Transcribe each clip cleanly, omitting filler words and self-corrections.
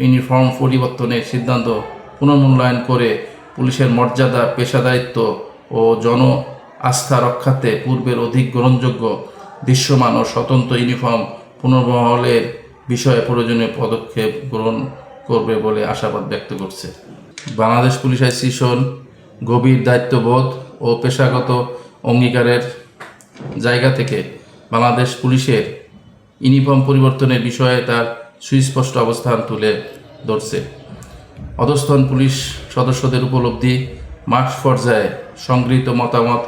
Uniform পরিবর্তনের সিদ্ধান্ত পুনর্মূল্যায়ন করে পুলিশের মর্যাদা, পেশাদারিত্ব ও জন আস্থা রক্ষার্থে পূর্বের অধিক গ্রহণযোগ্য, দৃশ্যমান ও স্বতন্ত্র ইউনিফর্ম পুনর্বহালের বিষয়ে প্রয়োজনীয় পদক্ষেপ গ্রহণ করবে বলে আশাবাদ ব্যক্ত করছে। বাংলাদেশ পুলিশ অ্যাসোসিয়েশন গভীর দায়িত্ববোধ ও পেশাগত অঙ্গীকারের জায়গা থেকে বাংলাদেশ পুলিশের ইউনিফর্ম পরিবর্তনের বিষয়ে তার সুস্পষ্ট অবস্থান তুলে ধরছে। অধস্তন পুলিশ সদস্যদের উপলব্ধি, মাঠ পর্যায়ে সংগৃহীত মতামত,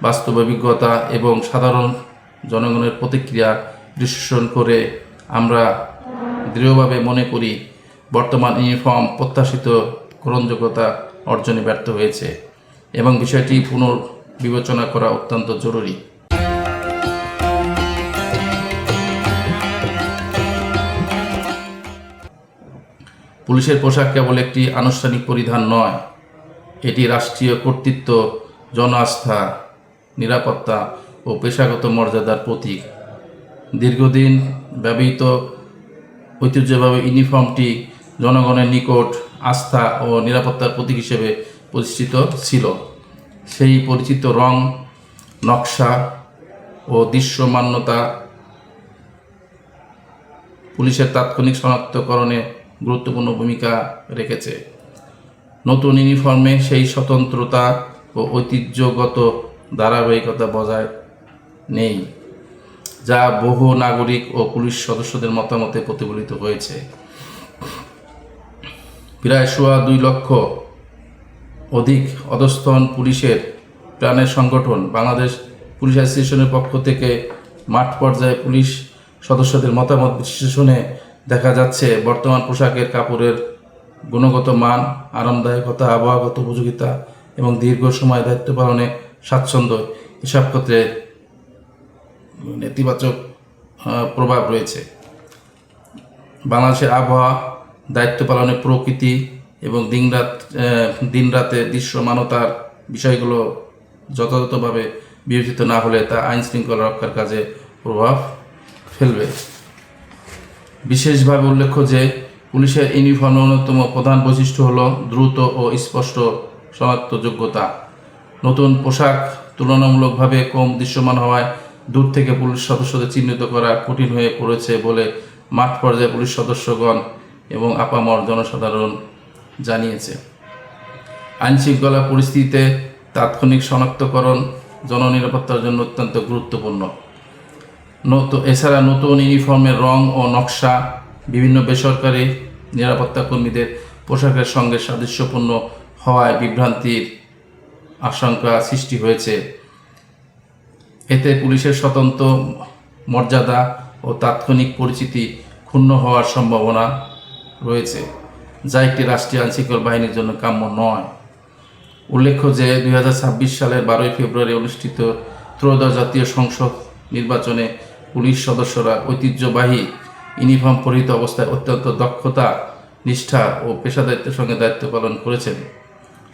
বাস্তব অভিজ্ঞতা এবং সাধারণ জনগণের প্রতিক্রিয়া বিশ্লেষণ করে আমরা দৃঢ়ভাবে মনে করি বর্তমান ইউনিফর্ম প্রত্যাশিত গ্রহণযোগ্যতা অর্জনে ব্যর্থ হয়েছে এবং বিষয়টি পুনর্বিবেচনা করা অত্যন্ত জরুরি। পুলিশের পোশাক কেবল একটি আনুষ্ঠানিক পরিধান নয়, এটি রাষ্ট্রীয় কর্তৃত্ব, জন আস্থা, নিরাপত্তা ও পেশাগত মর্যাদার প্রতীক। দীর্ঘদিন ব্যবহৃত ঐতিহ্যবাহী ইউনিফর্মটি জনগণের নিকট আস্থা ও নিরাপত্তার প্রতীক হিসেবে প্রতিষ্ঠিত ছিল। সেই পরিচিত রং, নকশা ও দৃশ্যমানতা পুলিশের তাৎক্ষণিক শনাক্তকরণে গুরুত্বপূর্ণ ভূমিকা রেখেছে। নতুন ইউনিফর্মে সেই স্বতন্ত্রতা ও ঐতিহ্যগত ধারাবাহিকতা বজায় নেই, যা বহু নাগরিক ও পুলিশ সদস্যদের মতামতে প্রতিফলিত হয়েছে। প্রায় 2.25 লক্ষ অধিক অধস্তন পুলিশের প্রাণের সংগঠন বাংলাদেশ পুলিশ অ্যাসোসিয়েশনের পক্ষ থেকে মাঠ পর্যায়ে পুলিশ সদস্যদের মতামত বিশ্লেষণে দেখা যাচ্ছে বর্তমান পোশাকের কাপড়ের গুণগত মান, আরামদায়কতা, আবহাওয়াগত উপযোগিতা এবং দীর্ঘ সময় দায়িত্ব পালনে স্বাচ্ছন্দ্য এসব ক্ষেত্রে নেতিবাচক প্রভাব রয়েছে। বাংলাদেশের আবহাওয়া, দায়িত্ব পালনের প্রকৃতি এবং দিনরাতে দৃশ্যমানতার বিষয়গুলো যথাযথভাবে বিবেচিত না হলে তা আইন শৃঙ্খলা রক্ষার কাজে প্রভাব ফেলবে। বিশেষভাবে উল্লেখ্য যে পুলিশের ইউনিফর্মের অন্যতম প্রধান বৈশিষ্ট্য হল দ্রুত ও স্পষ্ট শনাক্তযোগ্যতা। নতুন পোশাক তুলনামূলকভাবে কম দৃশ্যমান হওয়ায় দূর থেকে পুলিশ সদস্যদের চিহ্নিত করা কঠিন হয়ে পড়েছে বলে মাঠ পর্যায়ে পুলিশ সদস্যগণ এবং আপামর জনসাধারণ জানিয়েছে। আইন শৃঙ্খলা পরিস্থিতিতে তাৎক্ষণিক শনাক্তকরণ জননিরাপত্তার জন্য অত্যন্ত গুরুত্বপূর্ণ। এছাড়া নতুন ইউনিফর্মের রং ও নকশা বিভিন্ন বেসরকারি নিরাপত্তা কর্মীদের পোশাকের সঙ্গে সাদৃশ্যপূর্ণ হওয়ায় বিভ্রান্তির আশঙ্কা সৃষ্টি হয়েছে। এতে পুলিশের স্বতন্ত্র মর্যাদা ও তাৎক্ষণিক পরিচিতি ক্ষুণ্ণ হওয়ার সম্ভাবনা রয়েছে, যা একটি রাষ্ট্রীয় আইনশৃঙ্খলা বাহিনীর জন্য কাম্য নয়। উল্লেখ্য যে 2026 সালের 12 ফেব্রুয়ারি অনুষ্ঠিত ত্রয়োদশ জাতীয় সংসদ নির্বাচনে পুলিশ সদস্যরা ঐতিহ্যবাহী ইউনিফর্ম পরিহিত অবস্থায় অত্যন্ত দক্ষতা, নিষ্ঠা ও পেশাদারিত্বের সঙ্গে দায়িত্ব পালন করেছেন।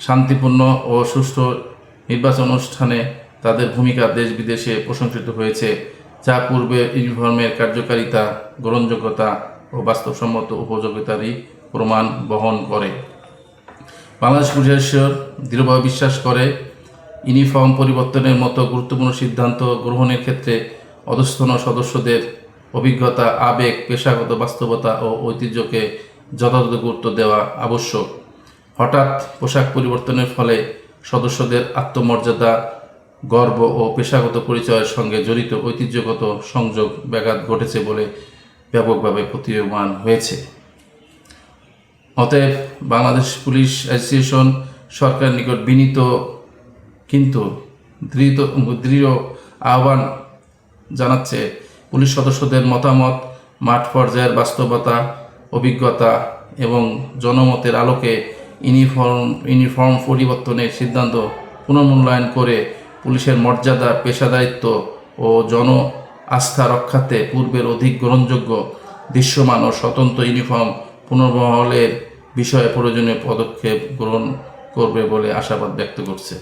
শান্তিপূর্ণ ও সুষ্ঠু নির্বাচন অনুষ্ঠানে তাদের ভূমিকা দেশ বিদেশে প্রশংসিত হয়েছে, যা পূর্বে ইউনিফর্মের কার্যকারিতা, গ্রহণযোগ্যতা ও বাস্তবসম্মত উপযোগিতারই প্রমাণ বহন করে। বাংলাদেশ পুলিশ অ্যাসোসিয়েশন দৃঢ়ভাবে বিশ্বাস করে ইউনিফর্ম পরিবর্তনের মতো গুরুত্বপূর্ণ সিদ্ধান্ত গ্রহণের ক্ষেত্রে অধস্তন সদস্যদের অভিজ্ঞতা, আবেগ, পেশাগত বাস্তবতা ও ঐতিহ্যকে যথাযথ গুরুত্ব দেওয়া আবশ্যক। হঠাৎ পোশাক পরিবর্তনের ফলে সদস্যদের আত্মমর্যাদা, গর্ব ও পেশাগত পরিচয়ের সঙ্গে জড়িত ঐতিহ্যগত সংযোগ ব্যাঘাত ঘটেছে বলে ব্যাপকভাবে প্রতীয়মান হয়েছে। অতএব বাংলাদেশ পুলিশ অ্যাসোসিয়েশন সরকারের নিকট বিনীত কিন্তু দৃঢ় আহ্বান জানাচ্ছে পুলিশ সদস্যদের মতামত, মাঠ পর্যায়ের বাস্তবতা, অভিজ্ঞতা এবং জনমতের আলোকে ইউনিফর্ম পরিবর্তনের সিদ্ধান্ত পুনর্মূল্যায়ন করে পুলিশের মর্যাদা, পেশাদারিত্ব ও জন আস্থা রক্ষার্থে পূর্বের অধিক গ্রহণযোগ্য, দৃশ্যমান ও স্বতন্ত্র ইউনিফর্ম পুনর্বহালের বিষয়ে প্রয়োজনীয় পদক্ষেপ গ্রহণ করবে বলে আশাবাদ ব্যক্ত করছে।